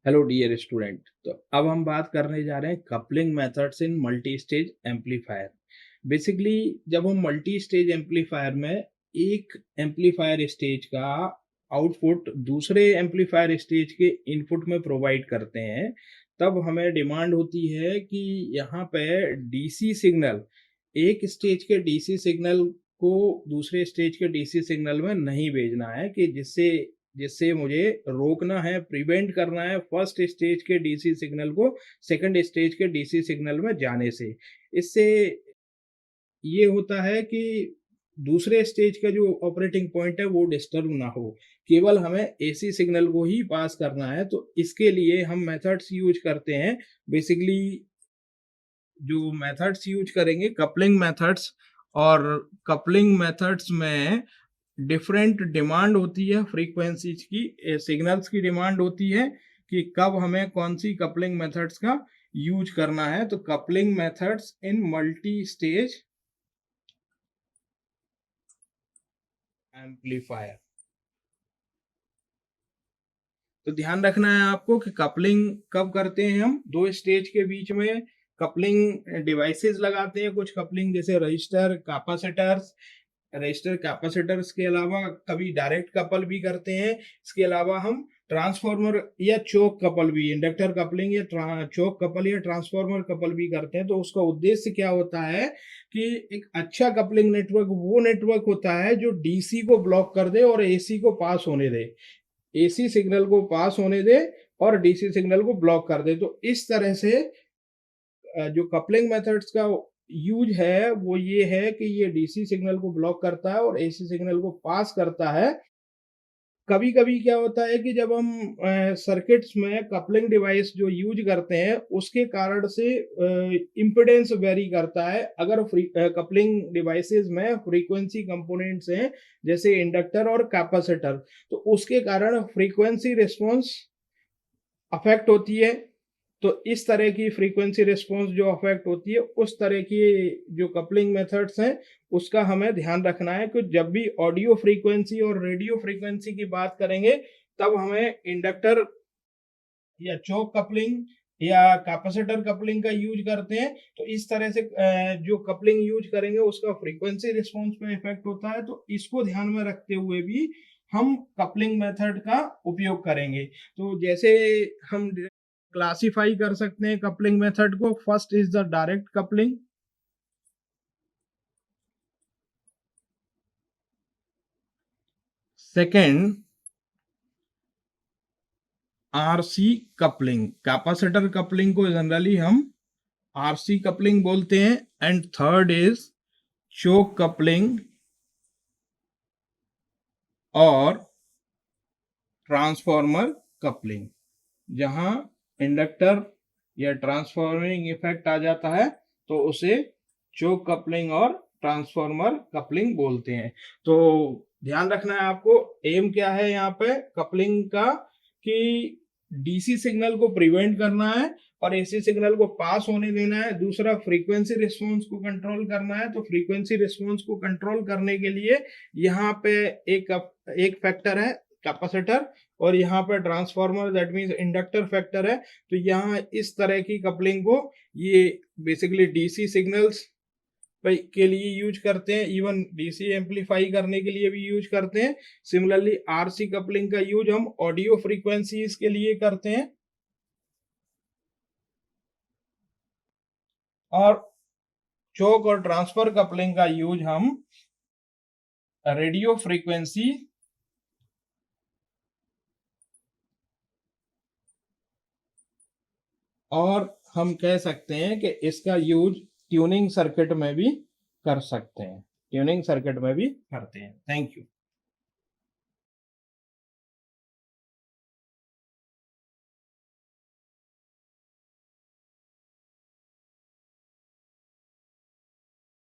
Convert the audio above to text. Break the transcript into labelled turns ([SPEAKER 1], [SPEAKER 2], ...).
[SPEAKER 1] Hello dear student. तो अब हम बात करने जा रहे हैं coupling methods in multi stage amplifier. Basically जब हम मल्टी स्टेज एम्पलीफायर में एक एम्पलीफायर स्टेज का आउटपुट दूसरे एम्पलीफायर स्टेज के इनपुट में प्रोवाइड करते हैं, तब हमें डिमांड होती है कि यहाँ पे डीसी सिग्नल, एक स्टेज के डीसी सिग्नल को दूसरे स्टेज के डीसी सिग्नल में नहीं भेजना है, कि जिससे जिससे मुझे रोकना है, प्रिवेंट करना है फर्स्ट स्टेज के डीसी सिग्नल को सेकंड स्टेज के डीसी सिग्नल में जाने से। इससे ये होता है कि दूसरे स्टेज का जो ऑपरेटिंग पॉइंट है वो डिस्टर्ब ना हो, केवल हमें एसी सिग्नल को ही पास करना है। तो इसके लिए हम मेथड्स यूज करते हैं। बेसिकली जो मेथड्स यूज करेंगे कपलिंग मेथड्स, और कपलिंग मेथड्स में डिफरेंट डिमांड होती है फ्रीक्वेंसीज की, सिग्नल्स की डिमांड होती है कि कब हमें कौन सी कपलिंग मेथड्स का यूज करना है। तो coupling methods in multi stage amplifier, तो ध्यान रखना है आपको कि कपलिंग कब करते हैं हम। दो स्टेज के बीच में कपलिंग डिवाइसेस लगाते हैं, कुछ कपलिंग जैसे रजिस्टर कैपेसिटर्स के अलावा कभी डायरेक्ट कपल भी करते हैं। इसके अलावा हम ट्रांसफार्मर या चोक कपल भी, इंडक्टर कपलिंग या चोक कपल या ट्रांसफार्मर कपल भी करते हैं। तो उसका उद्देश्य क्या होता है कि एक अच्छा कपलिंग नेटवर्क वो नेटवर्क होता है जो डीसी को ब्लॉक कर दे और एसी को पास होने दे, एसी सिग्नल को पास होने दे और डीसी सिग्नल को ब्लॉक कर दे। तो इस तरह से जो कपलिंग मेथड्स का यूज है वो ये है कि ये डीसी सिग्नल को ब्लॉक करता है और एसी सिग्नल को पास करता है। कभी कभी क्या होता है कि जब हम सर्किट्स में कपलिंग डिवाइस जो यूज करते हैं उसके कारण से इम्पिडेंस वेरी करता है। अगर कपलिंग डिवाइसेस में फ्रीक्वेंसी कंपोनेंट्स हैं जैसे इंडक्टर और कैपेसिटर, तो उसके कारण फ्रीक्वेंसी रिस्पॉन्स अफेक्ट होती है। तो इस तरह की फ्रीक्वेंसी रिस्पॉन्स जो अफेक्ट होती है, उस तरह की जो कपलिंग मेथड्स हैं उसका हमें ध्यान रखना है कि जब भी ऑडियो फ्रीक्वेंसी और रेडियो फ्रीक्वेंसी की बात करेंगे तब हमें इंडक्टर या चोक कपलिंग या कैपेसिटर कपलिंग का यूज करते हैं। तो इस तरह से जो कपलिंग यूज करेंगे उसका फ्रीक्वेंसी रिस्पॉन्स पे इफेक्ट होता है। तो इसको ध्यान में रखते हुए भी हम कपलिंग मेथड का उपयोग करेंगे। तो जैसे हम क्लासिफाई कर सकते हैं कपलिंग मेथड को। First is the direct coupling, second RC coupling, capacitor coupling को जनरली हम आरसी कपलिंग बोलते हैं, and third is choke coupling और ट्रांसफार्मर कपलिंग। जहां इंडक्टर या ट्रांसफॉर्मिंग इफेक्ट आ जाता है तो उसे चोक कपलिंग और ट्रांसफार्मर कपलिंग बोलते हैं। तो ध्यान रखना है आपको, एम क्या है यहाँ पे कपलिंग का, कि डीसी सिग्नल को प्रिवेंट करना है और एसी सिग्नल को पास होने देना है। दूसरा फ्रीक्वेंसी रिस्पॉन्स को कंट्रोल करना है। तो फ्रीक्वेंसी रिस्पॉन्स को कंट्रोल करने के लिए यहाँ पे एक फैक्टर है कैपेसिटर, और यहाँ पर transformer that means inductor factor है। तो यहाँ इस तरह की कपलिंग को ये बेसिकली डीसी सिग्नल्स के लिए यूज करते हैं, इवन डीसी एम्पलीफाई करने के लिए भी यूज करते हैं। सिमिलरली आरसी कपलिंग का यूज हम ऑडियो फ्रीक्वेंसीज के लिए करते हैं, और चोक और ट्रांसफर कपलिंग का यूज हम रेडियो फ्रीक्वेंसी और हम कह सकते हैं कि इसका यूज ट्यूनिंग सर्किट में भी कर सकते हैं, ट्यूनिंग सर्किट में भी करते हैं। Thank you.